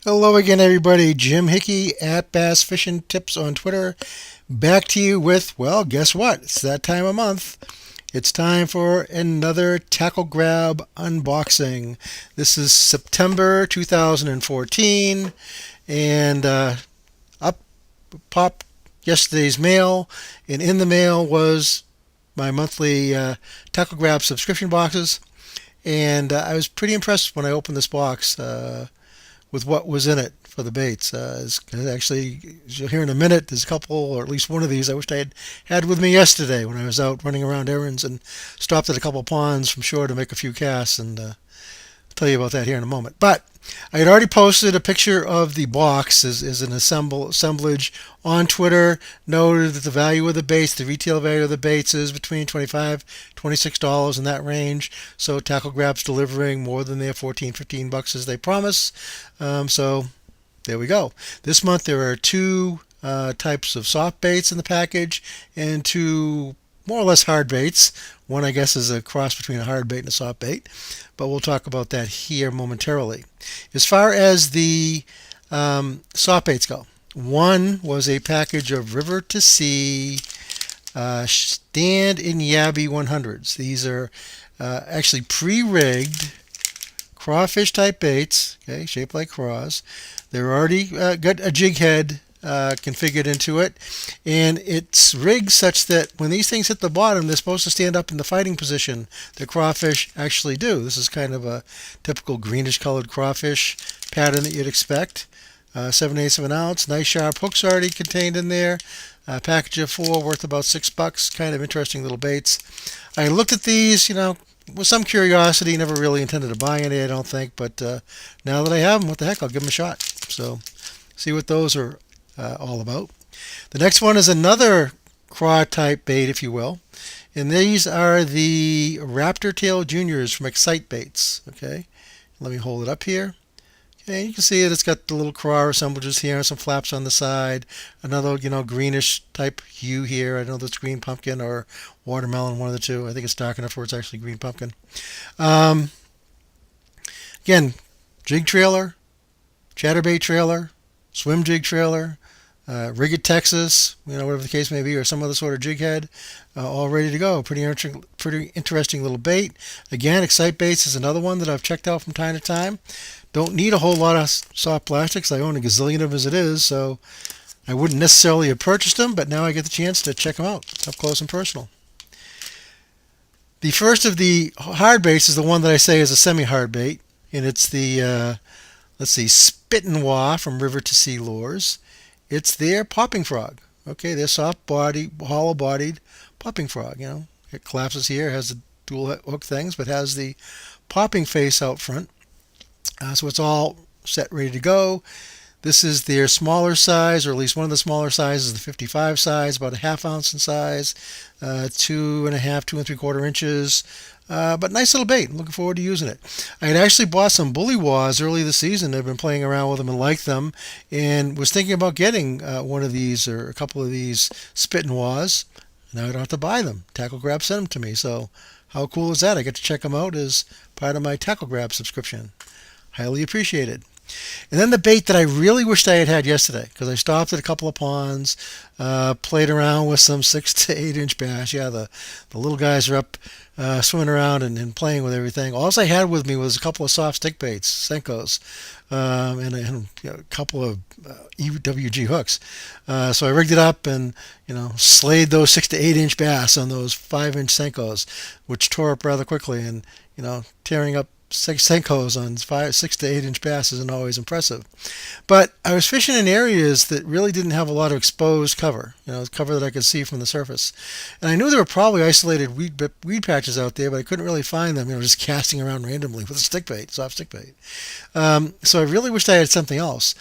Hello again, everybody. Jim Hickey at Bass Fishing Tips on Twitter. Back to you with, well, guess what? It's that time of month. It's time for another tackle grab unboxing. This is September 2014, and up popped yesterday's mail, and in the mail was my monthly tackle grab subscription boxes, and I was pretty impressed when I opened this box. With what was in it for the baits. Actually, as you'll hear in a minute, there's a couple, or at least one of these, I wished I had with me yesterday when I was out running around errands and stopped at a couple of ponds from shore to make a few casts, and I'll tell you about that here in a moment. But I had already posted a picture of the box as an assemblage on Twitter, noted that the value of the baits, the retail value of the baits is between $25, $26 in that range. So Tackle Grab's delivering more than their 14, $15 as they promise. So there we go. This month there are two types of soft baits in the package and two more or less hard baits. One, I guess, is a cross between a hard bait and a soft bait, but we'll talk about that here momentarily. As far as the soft baits go, one was a package of River to Sea Stand in Yabby 100s. These are actually pre-rigged crawfish type baits, okay, shaped like craws. They're already got a jig head configured into it, and it's rigged such that when these things hit the bottom, they're supposed to stand up in the fighting position. The crawfish actually do. This is kind of a typical greenish colored crawfish pattern that you'd expect. 7/8 of an ounce. Nice sharp hooks already contained in there. A package of four worth about $6. Kind of interesting little baits. I looked at these, with some curiosity. Never really intended to buy any, I don't think, but now that I have them, what the heck, I'll give them a shot. So see what those are all about. The next one is another craw type bait, if you will, and these are the Raptor Tail Juniors from Excite Baits. Okay, let me hold it up here. Okay, you can see it. It's got the little craw assemblages here and some flaps on the side. Another, greenish type hue here. I don't know if it's green pumpkin or watermelon, one of the two. I think it's dark enough where it's actually green pumpkin. Again, jig trailer, chatterbait trailer, swim jig trailer, Rigged Texas, whatever the case may be, or some other sort of jig head, all ready to go. Pretty interesting little bait. Again, Excite Baits is another one that I've checked out from time to time. Don't need a whole lot of soft plastics. I own a gazillion of them as it is, so I wouldn't necessarily have purchased them, but now I get the chance to check them out up close and personal. The first of the hard baits is the one that I say is a semi-hard bait, and it's the, Spit and Wah from River to Sea Lures. It's their popping frog. Okay, they're soft body, hollow bodied popping frog. It collapses here, has the dual hook things, but has the popping face out front. So it's all set, ready to go. This is their smaller size, or at least one of the smaller sizes, the 55 size, about a half ounce in size, 2.5, 2 3/4 inches. But nice little bait. I'm looking forward to using it. I had actually bought some bully wahs early this season. I've been playing around with them and liked them, and was thinking about getting one of these or a couple of these spit and wahs. Now I don't have to buy them. Tackle Grab sent them to me. So how cool is that? I get to check them out as part of my Tackle Grab subscription. Highly appreciated. And then the bait that I really wished I had had yesterday, because I stopped at a couple of ponds, played around with some 6 to 8 inch bass. Yeah, the little guys are up swimming around and playing with everything. All I had with me was a couple of soft stick baits, Senkos, and a couple of EWG hooks. So I rigged it up and slayed those 6 to 8 inch bass on those 5 inch Senkos, which tore up rather quickly. And tearing up Senkos on 6 to 8 inch bass isn't always impressive. But I was fishing in areas that really didn't have a lot of exposed cover, cover that I could see from the surface. And I knew there were probably isolated weed patches out there, but I couldn't really find them, just casting around randomly with a stick bait, soft stick bait. So I really wished I had something else.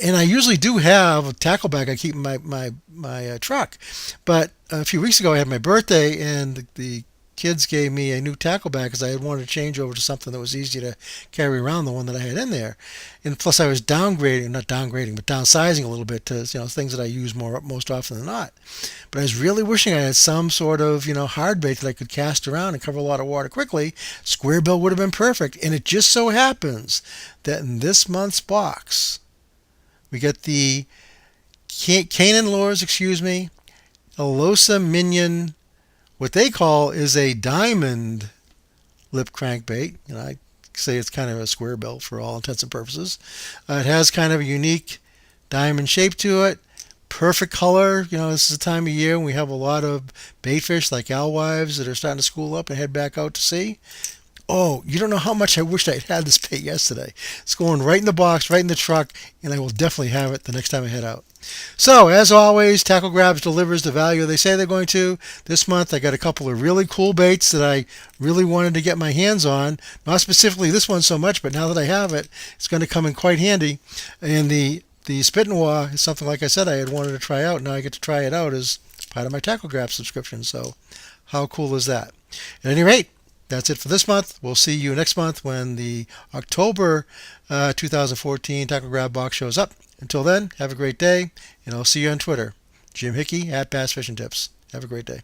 And I usually do have a tackle bag I keep in my truck. But a few weeks ago I had my birthday, and the kids gave me a new tackle bag because I had wanted to change over to something that was easy to carry around, the one that I had in there. And plus I was not downgrading, but downsizing a little bit to things that I use most often than not. But I was really wishing I had some sort of hard bait that I could cast around and cover a lot of water quickly. Square bill would have been perfect. And it just so happens that in this month's box We get the Canaan Lures, Alosa Minion. What they call is a diamond lip crankbait. I say it's kind of a square bill for all intents and purposes. It has kind of a unique diamond shape to it. Perfect color. This is the time of year when we have a lot of bait fish like alewives that are starting to school up and head back out to sea. Oh, you don't know how much I wished I had this bait yesterday. It's going right in the box, right in the truck, and I will definitely have it the next time I head out. So, as always, Tackle Grabs delivers the value they say they're going to. This month, I got a couple of really cool baits that I really wanted to get my hands on. Not specifically this one so much, but now that I have it, it's going to come in quite handy. And the Spit and Wah is something, like I said, I had wanted to try out. Now I get to try it out as part of my Tackle Grabs subscription. So, how cool is that? At any rate, that's it for this month. We'll see you next month when the October 2014 Tackle Grab box shows up. Until then, have a great day, and I'll see you on Twitter. Jim Hickey at Bass Fishing Tips. Have a great day.